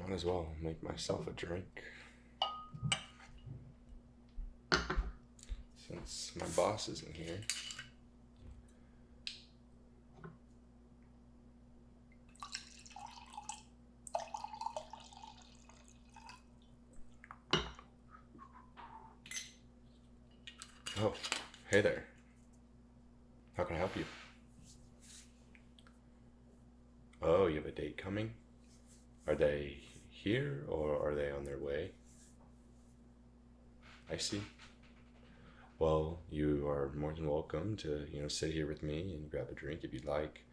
Might as well make myself a drink. Since my boss isn't here. Oh, hey there. How can I help you? Oh, you have a date coming? Are they here or are they on their way? I see. Well, you are more than welcome to, sit here with me and grab a drink if you'd like.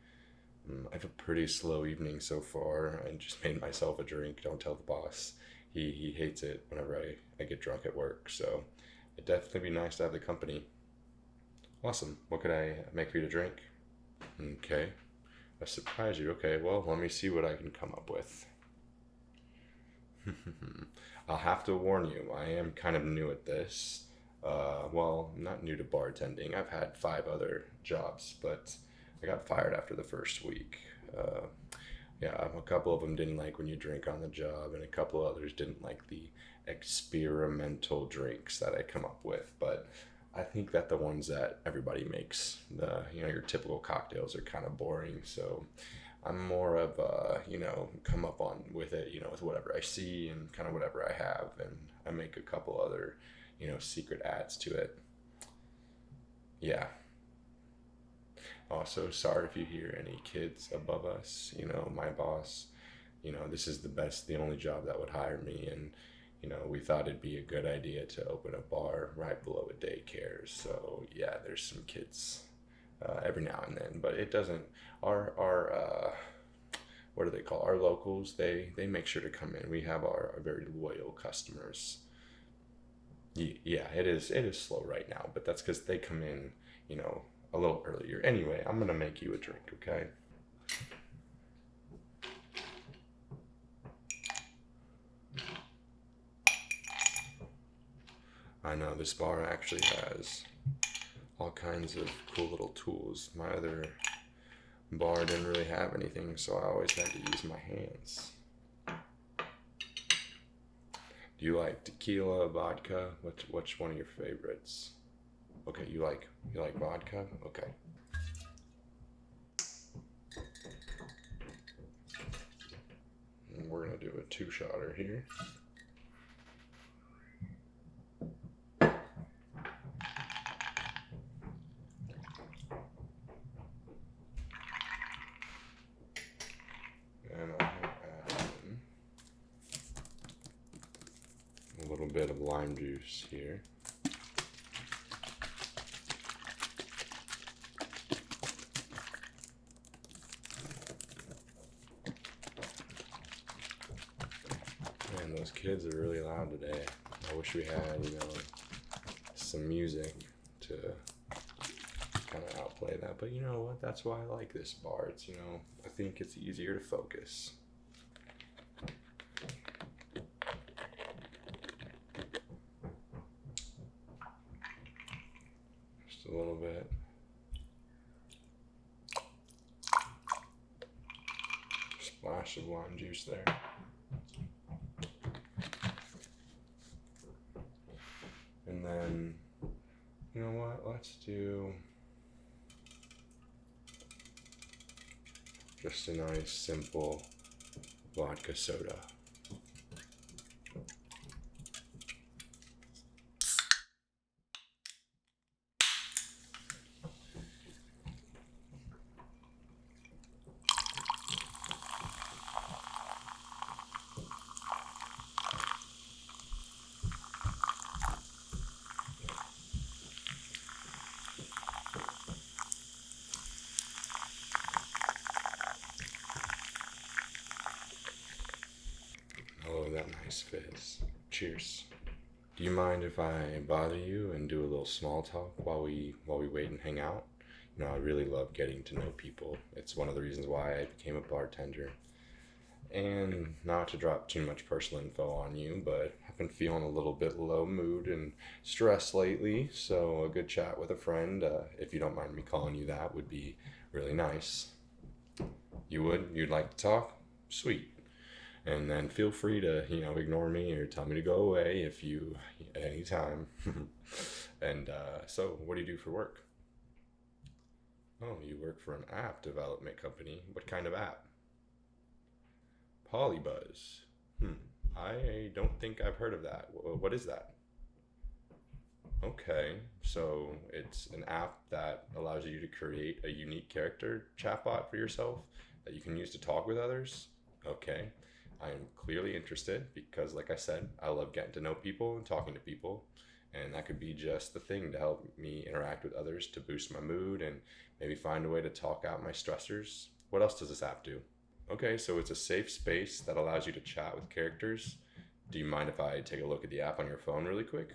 I have a pretty slow evening so far. I just made myself a drink. Don't tell the boss. He hates it whenever I get drunk at work. So it'd definitely be nice to have the company. Awesome. What could I make for you to drink? Okay. I surprise you. Okay, well, let me see what I can come up with. I'll have to warn you, I am kind of new at this. Well, I'm not new to bartending. I've had 5 other jobs, but I got fired after the first week. Uh, yeah, a couple of them didn't like when you drink on the job, and a couple of others didn't like the experimental drinks that I come up with. But I think that the ones that everybody makes, your typical cocktails are kind of boring. So I'm more of come up on with it, with whatever I see and kind of whatever I have, and I make a couple other, secret adds to it. Yeah. Also, sorry if you hear any kids above us. My boss, this is the only job that would hire me, and we thought it'd be a good idea to open a bar right below a daycare. So yeah, there's some kids every now and then, but it doesn't. Our what do they call our locals? They make sure to come in. We have our very loyal customers. Yeah, it is slow right now, but that's because they come in, you know, a little earlier. Anyway, I'm gonna make you a drink, okay? I know this bar actually has all kinds of cool little tools. My other bar didn't really have anything, so I always had to use my hands. Do you like tequila, vodka? Which one of your favorites? Okay, you like vodka? Okay. And we're gonna do a two-shotter here. And I'm gonna add in a little bit of lime juice here. Man, those kids are really loud today. I wish we had, some music to kind of outplay that. But you know what? That's why I like this bar. It's, I think it's easier to focus. Just a little bit. Splash of lime juice there. And then, you know what? Let's do just a nice, simple vodka soda. Oh, that nice fizz. Cheers. Do you mind if I bother you and do a little small talk while we wait and hang out? I really love getting to know people. It's one of the reasons why I became a bartender. And not to drop too much personal info on you, but I've been feeling a little bit low mood and stressed lately, so a good chat with a friend, if you don't mind me calling you that, would be really nice. You would? You'd like to talk? Sweet. And then feel free to, ignore me or tell me to go away if you, at any time. And so, what do you do for work? Oh, you work for an app development company. What kind of app? Polybuzz. Hmm. I don't think I've heard of that. What is that? Okay, so it's an app that allows you to create a unique character chatbot for yourself that you can use to talk with others. Okay, I am clearly interested because, like I said, I love getting to know people and talking to people, and that could be just the thing to help me interact with others to boost my mood and maybe find a way to talk out my stressors. What else does this app do? Okay, so it's a safe space that allows you to chat with characters. Do you mind if I take a look at the app on your phone really quick?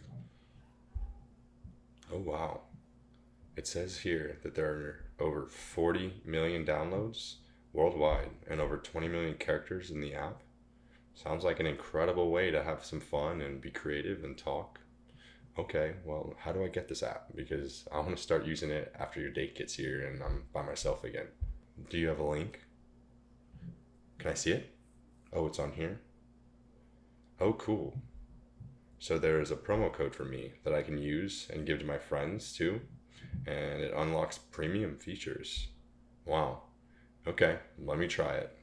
Oh, wow. It says here that there are over 40 million downloads worldwide and over 20 million characters in the app. Sounds like an incredible way to have some fun and be creative and talk. Okay, well, how do I get this app? Because I want to start using it after your date gets here and I'm by myself again. Do you have a link? Can I see it? Oh, it's on here? Oh, cool. So there is a promo code for me that I can use and give to my friends too, and it unlocks premium features. Wow. Okay, let me try it.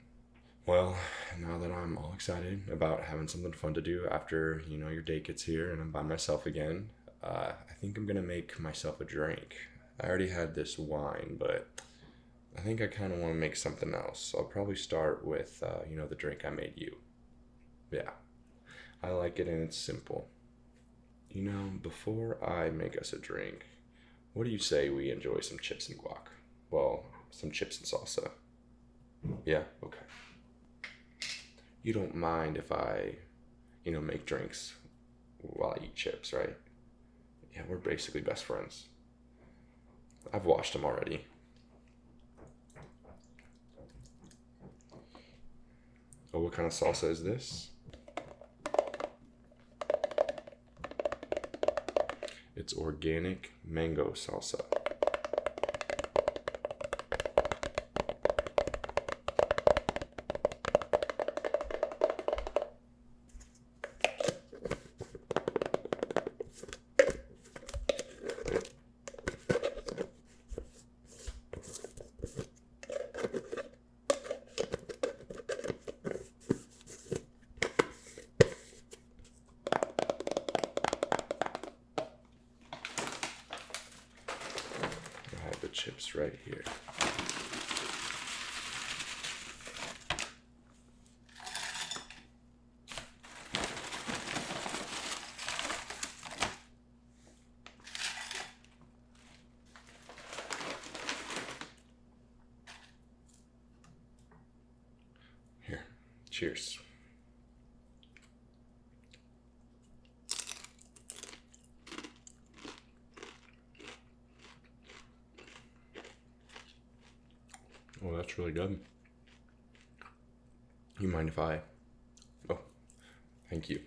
Well, now that I'm all excited about having something fun to do after, your date gets here and I'm by myself again, I think I'm gonna make myself a drink. I already had this wine, but I think I kind of want to make something else. I'll probably start with, the drink I made you. Yeah, I like it and it's simple. Before I make us a drink, what do you say we enjoy some chips and guac? Well, some chips and salsa. Yeah, okay. You don't mind if I, make drinks while I eat chips, right? Yeah, we're basically best friends. I've watched them already. Oh, what kind of salsa is this? It's organic mango salsa. I have the chips right here. Here, cheers. Oh, that's really good. You mind if I? Oh, thank you.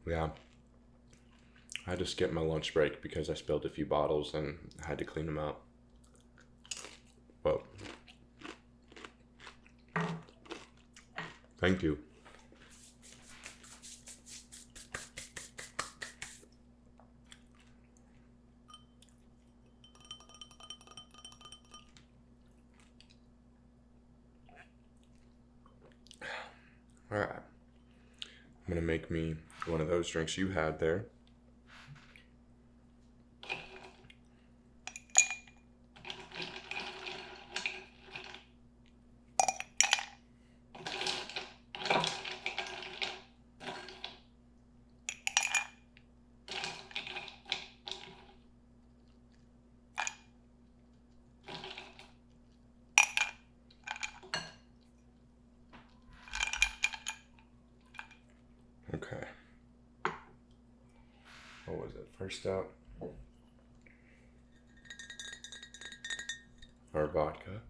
Yeah, I had to skip my lunch break because I spilled a few bottles and I had to clean them out. Well, thank you. All right, I'm gonna make me one of those drinks you had there. Okay. What was it? First up, our vodka.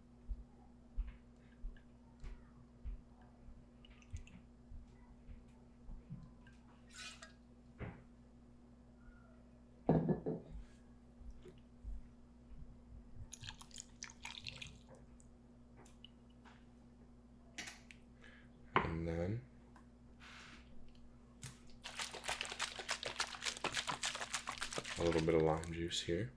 little bit of lime juice here.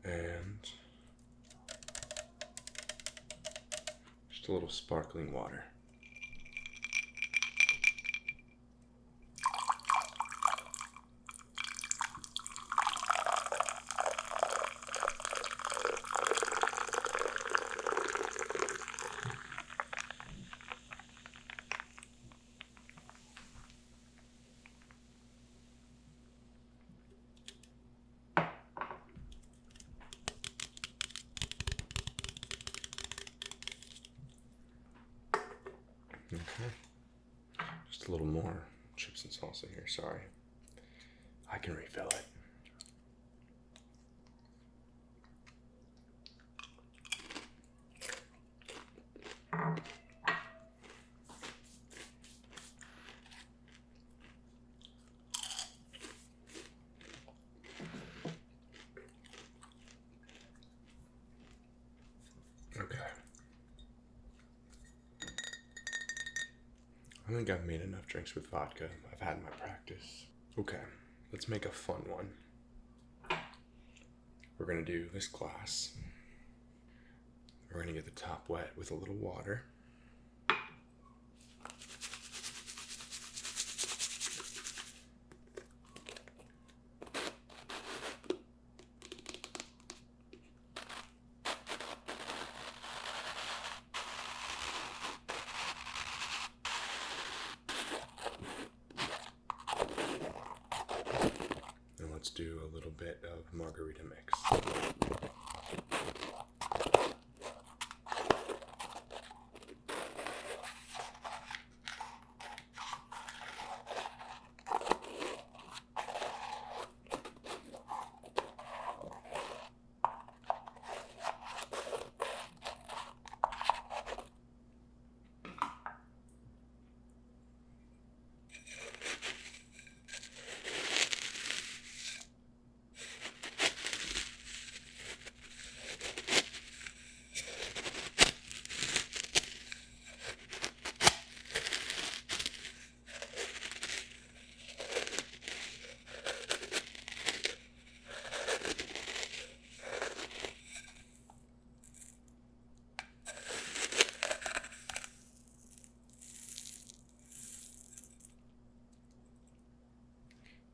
And just a little sparkling water. Okay, just a little more chips and salsa here, sorry. I can refill it. Okay. I think I've made enough drinks with vodka. I've had my practice. Okay, let's make a fun one. We're gonna do this glass. We're gonna get the top wet with a little water. Let's do a little bit of margarita mix.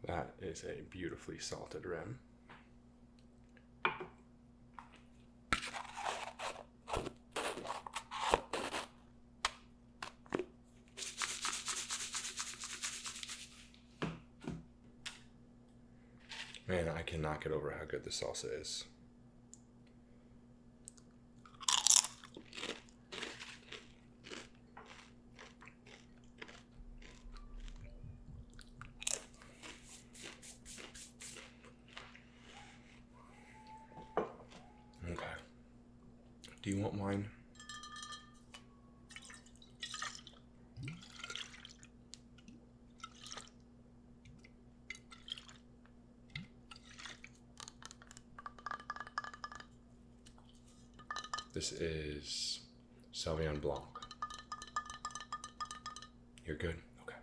That is a beautifully salted rim. Man, I cannot get over how good the salsa is. Okay. Do you want wine? This is Sauvignon Blanc. You're good? Okay.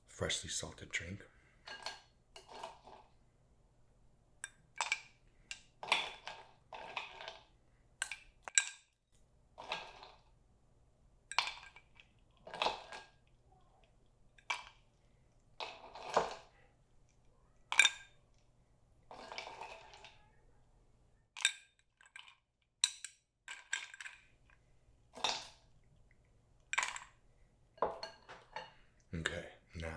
Freshly salted drink. Okay, now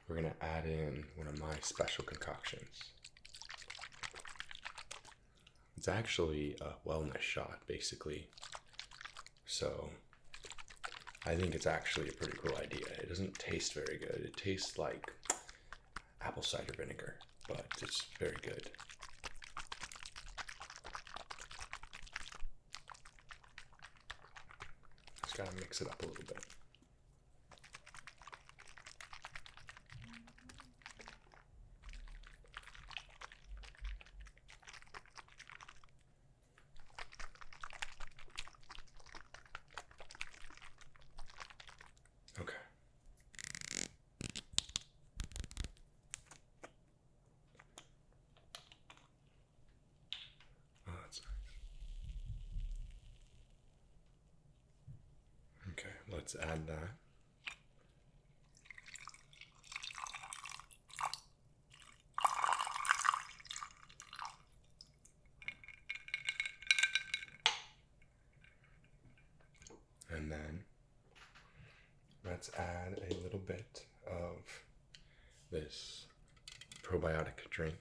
we're gonna add in one of my special concoctions. It's actually a wellness shot, basically. So I think it's actually a pretty cool idea. It doesn't taste very good. It tastes like apple cider vinegar, but it's very good. Gotta mix it up a little bit. Okay. Oh, that's nice. Okay, let's add that. And then let's add a little bit of this probiotic drink.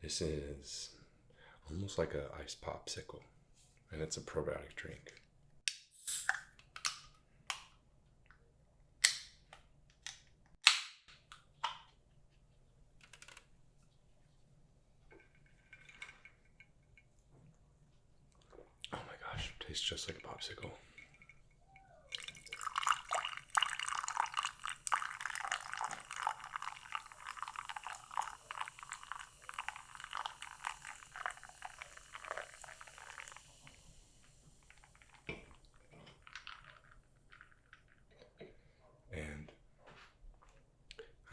This is almost like an ice popsicle, and it's a probiotic drink. Oh my gosh, tastes just like a popsicle. And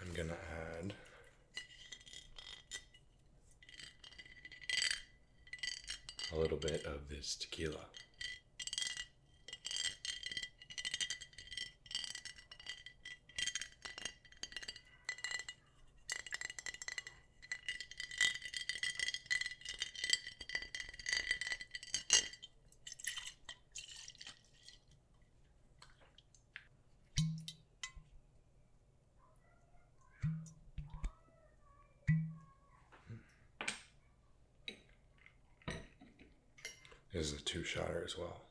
I'm gonna add a little bit of this tequila. This is a 2-shotter as well.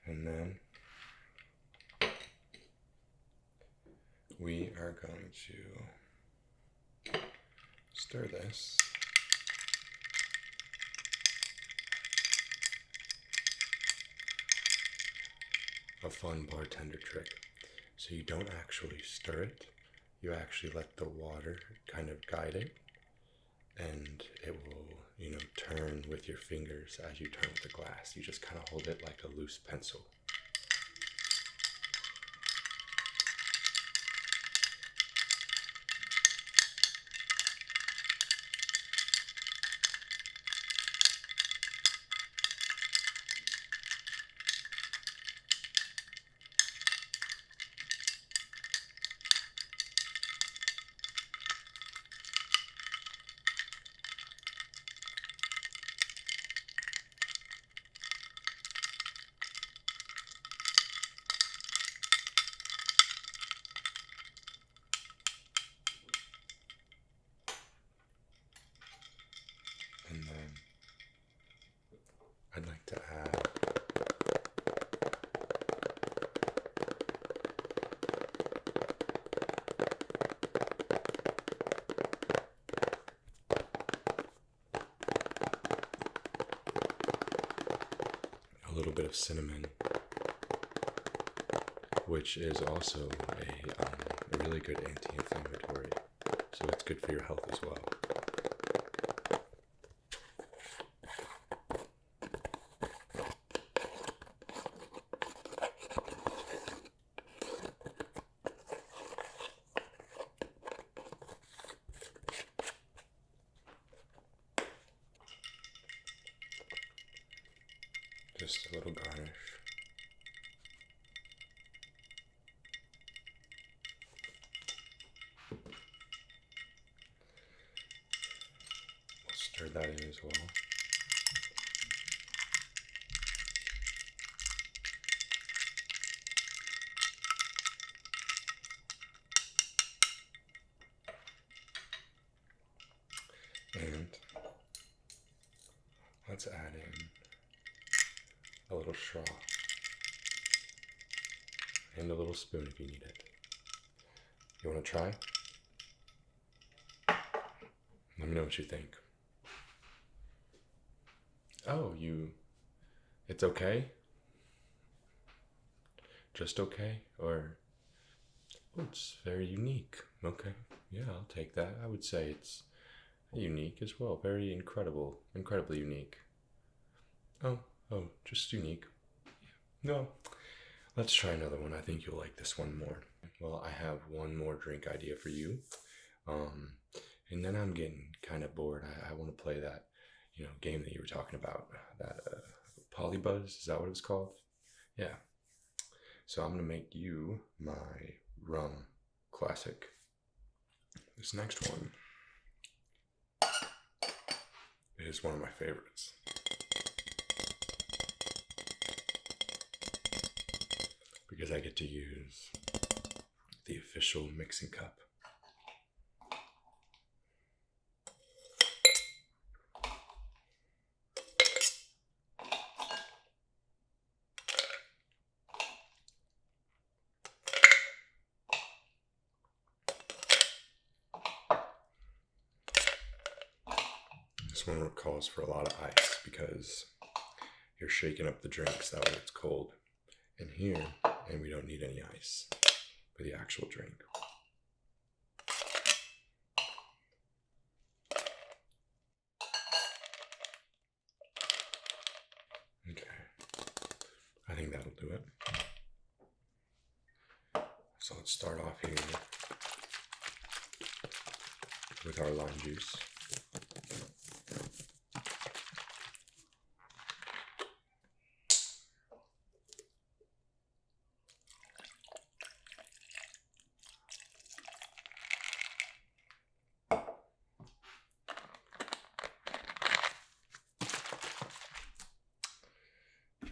And then we are going to stir this. A fun bartender trick. So you don't actually stir it, you actually let the water kind of guide it, and it will, turn with your fingers as you turn with the glass. You just kind of hold it like a loose pencil. And then I'd like to add a little bit of cinnamon, which is also a really good anti-inflammatory, so it's good for your health as well. Just a little garnish. We'll stir that in as well. And let's add in a little straw. And a little spoon if you need it. You want to try? Let me know what you think. Oh, it's okay? Just okay? Or, oh, it's very unique. Okay, yeah, I'll take that. I would say it's unique as well. Very incredibly unique. Oh, just unique. No, let's try another one. I think you'll like this one more. Well, I have one more drink idea for you. Um, and then I'm getting kind of bored. I want to play that, game that you were talking about. That Polybuzz, is that what it was called? Yeah. So I'm gonna make you my rum classic. This next one is one of my favorites. Because I get to use the official mixing cup. This one calls for a lot of ice because you're shaking up the drinks that way it's cold. And we don't need any ice for the actual drink. Okay, I think that'll do it. So let's start off here with our lime juice.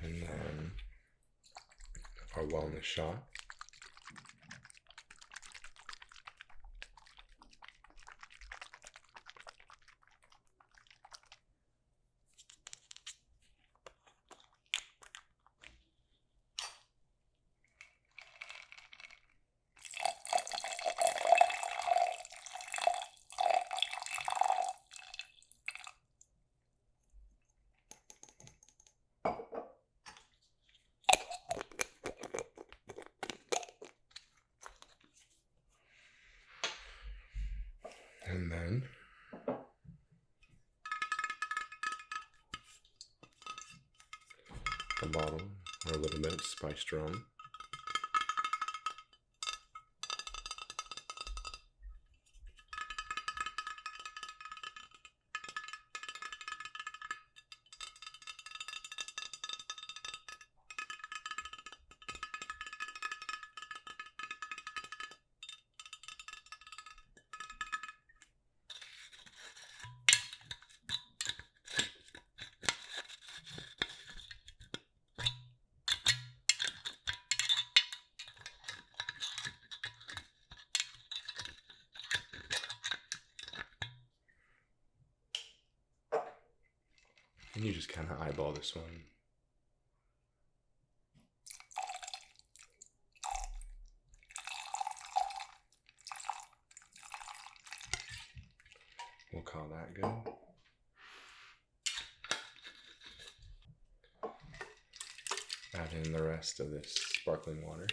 And then our wellness shot. And then a bottle or a little bit of spiced rum. And you just kind of eyeball this one. We'll call that good. Add in the rest of this sparkling water.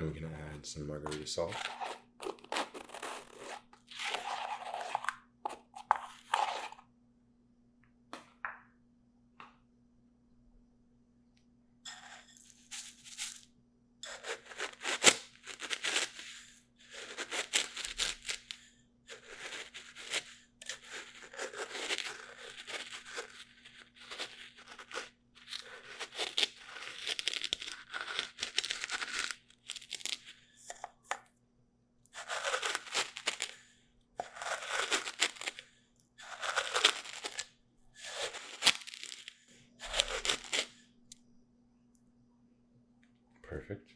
And we're gonna add some margarita salt. Perfect.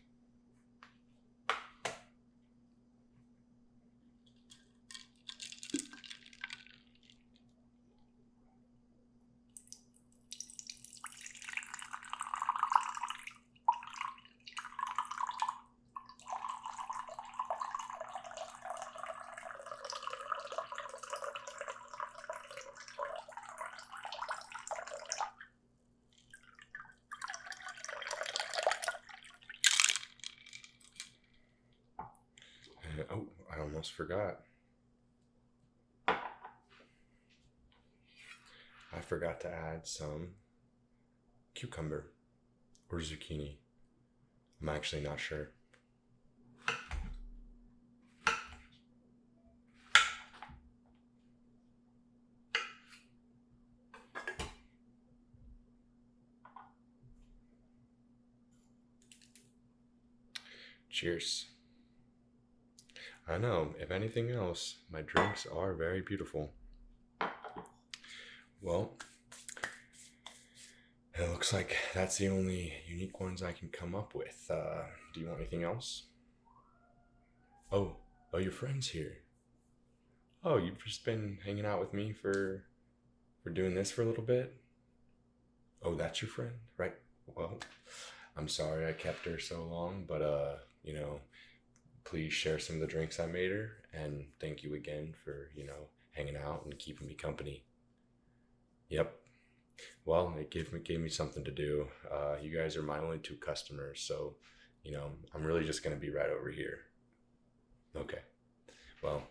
Oh, I almost forgot. I forgot to add some cucumber or zucchini. I'm actually not sure. Cheers. I know, if anything else, my drinks are very beautiful. Well, it looks like that's the only unique ones I can come up with. Do you want anything else? Oh, oh, your friend's here. Oh, you've just been hanging out with me for doing this for a little bit? Oh, that's your friend, right? Well, I'm sorry I kept her so long, but please share some of the drinks I made her, and thank you again for, hanging out and keeping me company. Yep. Well, it gave me something to do. You guys are my only two customers, so I'm really just gonna be right over here. Okay. Well,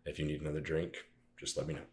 if you need another drink, just let me know.